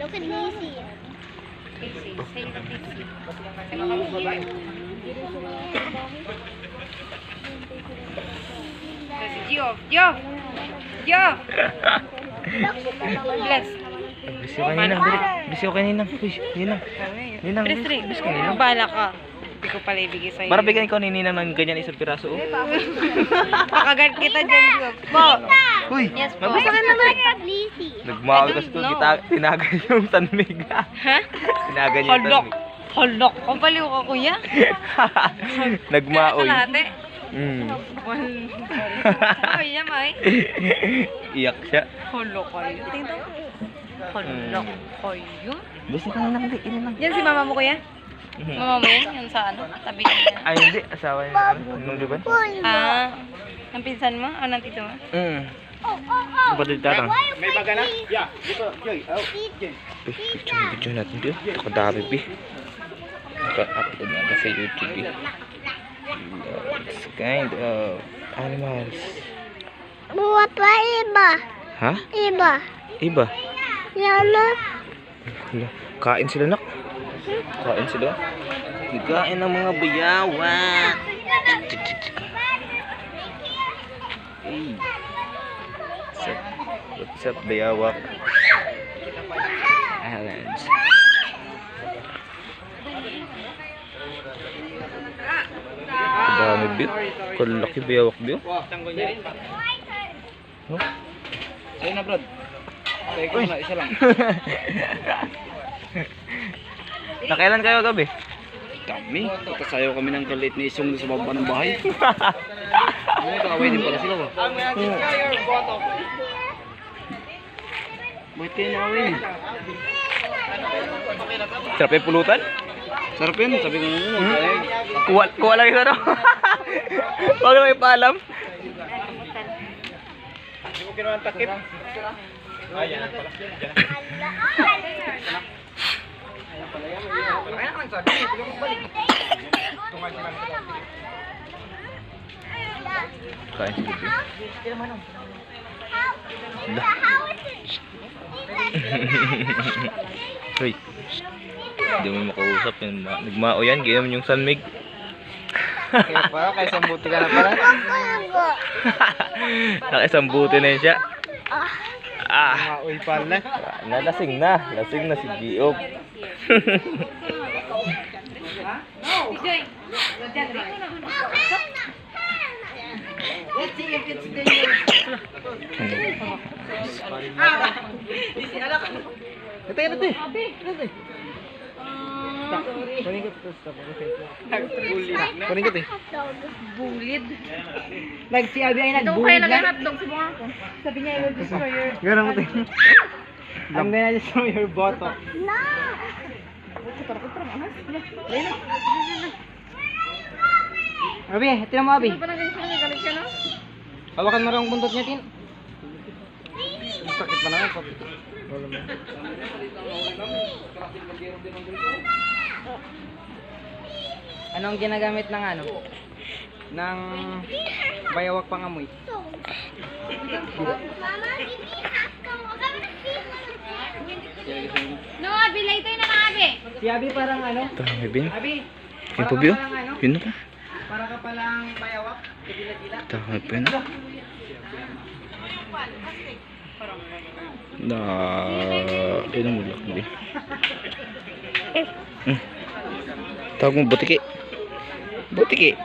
Look at Daisy. Daisy. Say the Daisy. Geoff. Geoff. Geoff. Bless. Busy ko kanina. Busy ko kanina. Uy, Ninang. Ninang, busy kanina. Bala ka. Hindi ko pala ibigay sa'yo. Para bigyan ko ni Ninang ng ganyan isang piraso. Oh. Pakagat kita dyan, Geoff. Po. Uy, Yes po. mabasa ka naman. Daisy. Nagmahal kasi ko. I don't know. Tinagan yung tanmig. Ha? Tinagan yung Holok. tanmig. Holok. Kumpaliw ka, kuya. Nagmaoy. Kalahati. Ay, yamay. Iyak siya. Holok kayo. Tingnan ko. Holok kayo. Busy ka na lang. Ina lang. Yan si mama mo, kuya? Mama mo yan? Yung sa ano? Tabi niya. Ay, hindi. Asawa niya. Nung diba? Ah, ng pinsan mo? O ng tito mo? Kapatid tatang. May baga na? Yeah. Dito, Joy. Oh, Joy. Picture natin dito. Nakadami pi. Naka-upload natin sa YouTube eh. It's kind of animals. Buat pa iba. Ha? Iba. Iba? Yana. Hala, kain sila nak. Kain sila. Kain ng mga bayawak. Hey. What's up bayawak? Islands. Kadami bit. Kalaki bayawak bit. Tanggol niya rin. No? Sa'yo na, Brad. Sa'yo ko na, isa lang. Nakailan kayo gabi? Kami. Tasayaw kami ng kalit ni Isong sa baba ng bahay. May kaaway din pala sila ba? Bakit kayo naaway? Sarap yung pulutan? Sarap yan. Sabi ko nga Kuha lang yung ano. Huwag na may paalam. Hindi mo ginawa ang takip. Ayan pala. Kain si Bibi. Hoy. Hindi mo makausap yan. Nagmao yan. Ganyan yung sanmig. Kaya pala, kaya sambuti ka na pala. Nakasambuti na yun siya. Maoy pala. Lasing na. Lasing na si Giob. Joy. Let's see if it's the year. Ito yan, ito. Sorry. Kunin ko ito. Bulid. Like si Abby ay Ito nag-bulid kaya na. nag-hotdog sa mga ko. Sabi niya, I will destroy your... Ganun ko ito. I'm gonna destroy your bottom. Abby, tinan mo Abby. Ano pa nang ganito na galit siya, no? Hawakan mo rin ang buntot niya, Tin. Sakit pa naman. Anong ginagamit ng ano? Ng bayawak pangamoy. No, Abi, later na na, Abi. Si Abby parang ano? Dami bin. Abby, Yun po biyo? Yun na po. para ka palang bayawak. Kagila-gila. Dami pa yun. Yun ang mulak din. Tawag mo butiki. Butiki.